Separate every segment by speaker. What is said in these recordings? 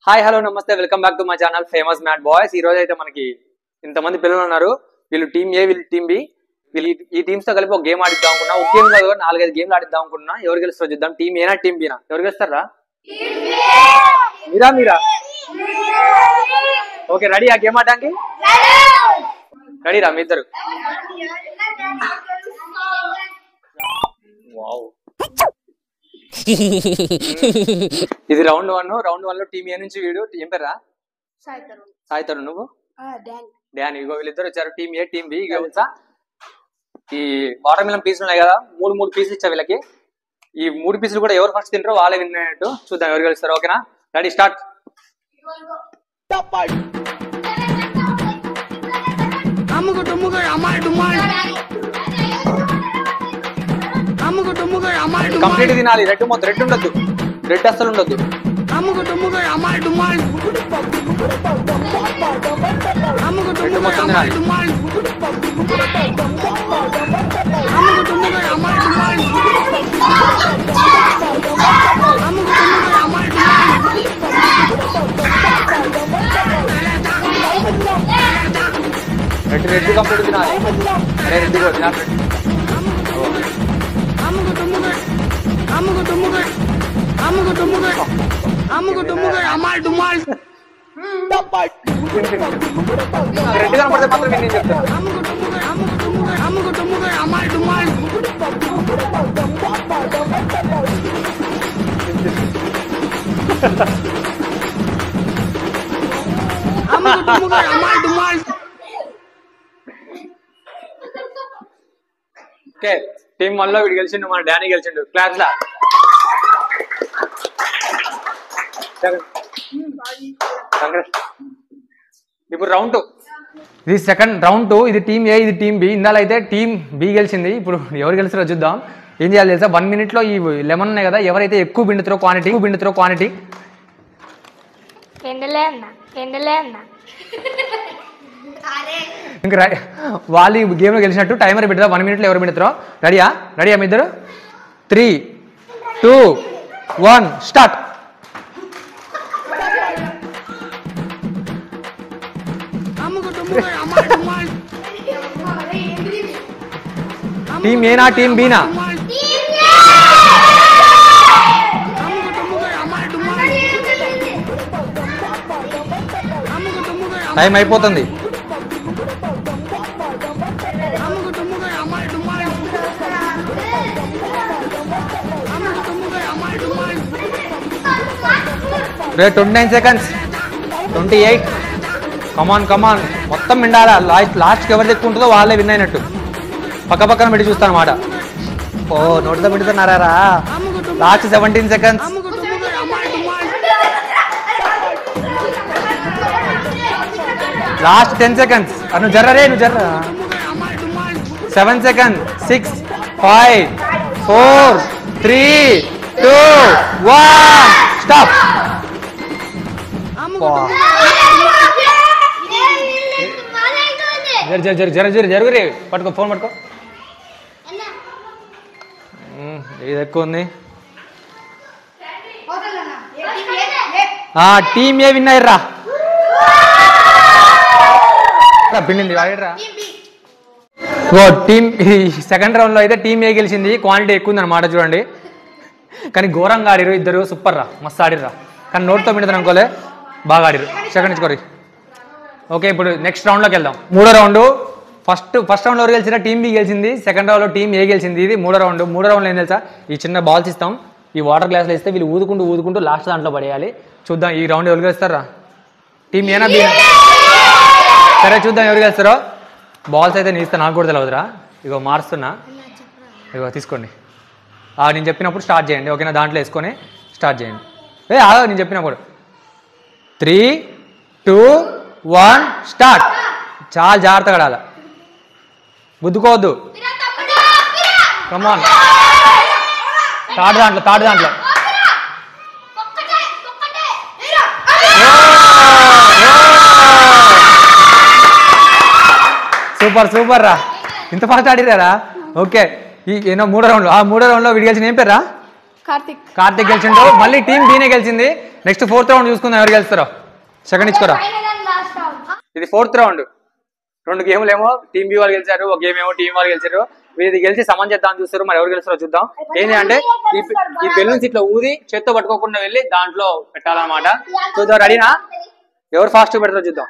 Speaker 1: Hi hello namaste welcome back to my channel famous mat boys. ఈ రోజు అయితే మనకి ఇంతమంది పిల్లలు ఉన్నారు. వీళ్ళు టీమ్ ఏ, వీళ్ళు టీమ్ బి. వీళ్ళు ఈ టీమ్స్ తో కలిపి ఒక గేమ్ ఆడిద్దాం అనుకున్నా. ఒక గేమ్ కాదు 4-5 గేమ్లు ఆడిద్దాం అనుకున్నా. ఎవరు గెలుస్తారో చూద్దాం. టీమ్ ఏనా టీమ్ బినా? ఎవరు గెలుస్తారా? మీరా ఓకే రెడీ ఆ గేమ్ ఆడడానికి? రెడీ రా మీ ఇద్దరు. వావ్ ఇది రౌండ్ 1. రౌండ్ 1 లో టీమ్ ఏ నుంచి వీడు ఏం పేరా? సాయి తరుణ్. నువ్వు? డాన్. ఇగో వీళ్ళిద్దరు వచ్చారు. టీమ్ ఏ టీమ్ బి. ఇక తెలుసా ఈ వాటర్ మిలన్ పీసులు ఉన్నాయి కదా, 3 పీసులు ఇచ్చా వీళ్ళకి. ఈ 3 పీసులు కూడా ఎవరు ఫస్ట్ తింటారో వాళ్ళే విన్ అయినట్టు. చూద్దాం ఎవరు గెలుస్తారో. ఓకేనా? Ready start. కంప్లీట్ తినాలి. రెడ్ మొత్తం రెడ్ ఉండొద్దు. రెడ్ అస్సలు ఉండొద్దు. రెడ్ మొత్తం తినాలి. రెడ్ కంప్లీట్ తినాలి. అరే రెడ్ కూడా తినాలి. రెడ్ కనపడితే మాత్రం నేను చెప్తాను. ఓకే టీమ్ 1 లో వీడు గెలిచిండు, మన డానీ గెలిచిండు. క్లాస్ లా ఇప్పుడు రౌండ్ 2. ఇది సెకండ్ రౌండ్ 2. ఇది టీమ్ ఏ, ఇది టీమ్ బి. ఇందాల అయితే టీమ్ బి గెలిచింది. ఇప్పుడు ఎవరు గెలుస్తారో చూద్దాం. ఏం చేయాలి తెలుసా? 1 minute లో ఈ లెమన్ ఉన్నాయి కదా, ఎవరైతే ఎక్కువ పిండుతారో క్వాంటిటీ ఇంకా వాళ్ళు ఈ గేమ్లో గెలిచినట్టు. టైమర్ పెడతా. 1 minute లో ఎవరు పిండుతారో. రెడీయా మీ ఇద్దరు? 3, 2, 1 స్టార్ట్. టీమ్ ఏనా టీమ్ బీనా? టైం అయిపోతుంది. రే 29 seconds, 28. కమాన్ మొత్తం మిండాలా. లాస్ట్కి ఎవరు ఎక్కువ ఉంటుందో వాళ్ళే విన్ అయినట్టు. పక్కన పెట్టి చూస్తాను అన్నమాట. ఓ నోటితో పెడుతున్నారా? Last 17 seconds. Last 10 seconds. నువ్వు జర్రా. 7 seconds. 6, 5, 4, 3, 2, 1 స్టాప్. జరుగురే. పట్టుకో, ఫోన్ పట్టుకో. ఇది ఎక్కువ ఉంది. టీమ్ ఏ విన్ అయ్యర్రా. పిండింది వాడరా. టీమ్ సెకండ్ రౌండ్ లో అయితే టీమ్ ఏ గెలిచింది. క్వాంటిటీ ఎక్కువ ఉంది అన్నమాట. చూడండి, కానీ ఘోరంగా ఆడిరు ఇద్దరు. సూపర్ రా, మస్తు ఆడిర్రా. కానీ నోట్తో పిండుతాను అనుకోలే, బాగా ఆడిరు. సెకండ్ ఇచ్చుకోరి. ఓకే ఇప్పుడు నెక్స్ట్ రౌండ్లోకి వెళ్దాం. 3వ రౌండ్. ఫస్ట్ రౌండ్ ఎవరు గెలిచినా టీమ్ బి గెలిచింది. సెకండ్ రౌండ్లో టీమ్ ఏ గెలిచింది. ఇది 3వ రౌండ్. 3వ రౌండ్లో ఏం తెలుసా? ఈ చిన్న బాల్స్ ఇస్తాం. ఈ వాటర్ గ్లాస్లో ఇస్తే వీళ్ళు ఊదుకుంటూ లాస్ట్ దాంట్లో పడేయాలి. చూద్దాం ఈ రౌండ్ ఎవరు గెలుస్తారా? టీమ్ ఏనా బి? సరే చూద్దాం ఎవరు గెలుస్తారో. బాల్స్ అయితే నేను ఇస్తా, నాకు కూడా తెలియదురా. ఇగో మారుస్తున్నా. ఇగో తీసుకోండి. నేను చెప్పినప్పుడు స్టార్ట్ చేయండి. ఓకేనా? దాంట్లో వేసుకొని స్టార్ట్ చేయండి. నేను చెప్పినప్పుడు 3, 2, 1 స్టార్ట్. చాలా జాగ్రత్తగా ఆడాలి, గుద్దుకోవద్దు. కమాన్. థర్డ్ దాంట్లో సూపర్ రా. ఇంత ఫాస్ట్ ఆడిరారా? ఓకే ఈ 3వ రౌండ్. ఆ 3వ రౌండ్లో విడిగలిసిన ఏం పేరా? కార్తిక్ గెలిచిండు. మళ్ళీ టీమ్ బీనే గెలిచింది. నెక్స్ట్ 4th రౌండ్ చూసుకుందాం ఎవరు గెలుస్తారో. సెకండ్ ఇచ్చుకోరా. ఇది 4th రౌండ్. 2 గేమ్లు ఏమో టీమ్ బి వాళ్ళు గెలిచారు, ఒక గేమ్ ఏమో టీం వాళ్ళు గెలిచారు. వీది గెలిచి సమన్ చేద్దాం చూస్తారు. మరి ఎవరు గెలుస్తారో చూద్దాం. ఏంటి అంటే ఈ బెలూన్స్ ఇట్లా ఊది చేత్తో పట్టుకోకుండా వెళ్ళి దాంట్లో పెట్టాలన్నమాట. చూద్దాం. రెడీనా? ఎవరు ఫాస్ట్ పెడతారో చూద్దాం.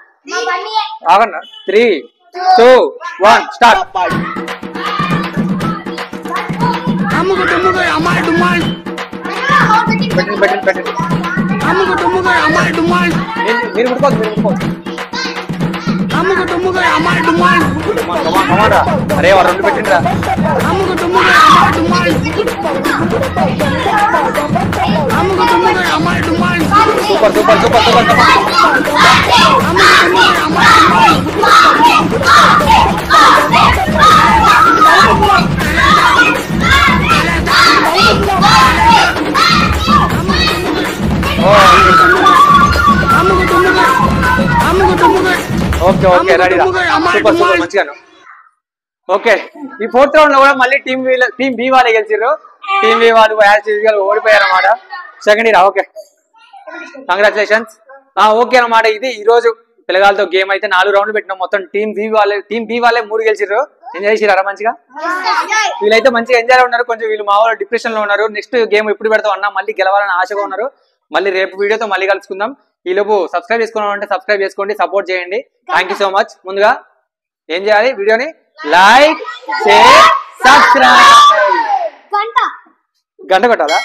Speaker 1: ఆగండి. 3, 2, 1 స్టార్ట్. పెట్టండి. మీరు ముట్టుకోవచ్చు. అరే వారు 2 పెట్టిండ్రా. సూపర్. Okay ready. సూపర్ మంచిగా. ఓకే ఈ 4th రౌండ్ లో కూడా మళ్ళీ టీమ్ బి వాళ్ళే గెలిచారు. టీమ్ బి వాళ్ళు ఓడిపోయారు అన్నమాట. Second year. Okay congratulations. Okay అన్నమాట. ఇది ఈ రోజు పిల్లగాలతో గేమ్ అయితే 4 రౌండ్లు పెట్టినాం. మొత్తం టీమ్ బి వాళ్ళే 3 గెలిచారు. ఎంజాయ్ చేసిరా మంచిగా? వీళ్ళైతే మంచిగా ఎంజాయ్ ఉన్నారు. కొంచెం వీళ్ళు మా వాళ్ళు డిప్రెషన్ లో ఉన్నారు. నెక్స్ట్ గేమ్ ఎప్పుడు పెడతాం అన్నా, మళ్ళీ గెలవాలని ఆశగా ఉన్నారు. మళ్ళీ రేపు వీడియోతో మళ్ళీ కలుసుకుందాం. ఈలోపు సబ్స్క్రైబ్ చేసుకోవాలంటే సబ్స్క్రైబ్ చేసుకోండి, సపోర్ట్ చేయండి. Thank you so much. ముందుగా ఏం చేయాలి? వీడియోని లైక్, షేర్, సబ్స్క్రైబ్. గంట కొట్టాలా?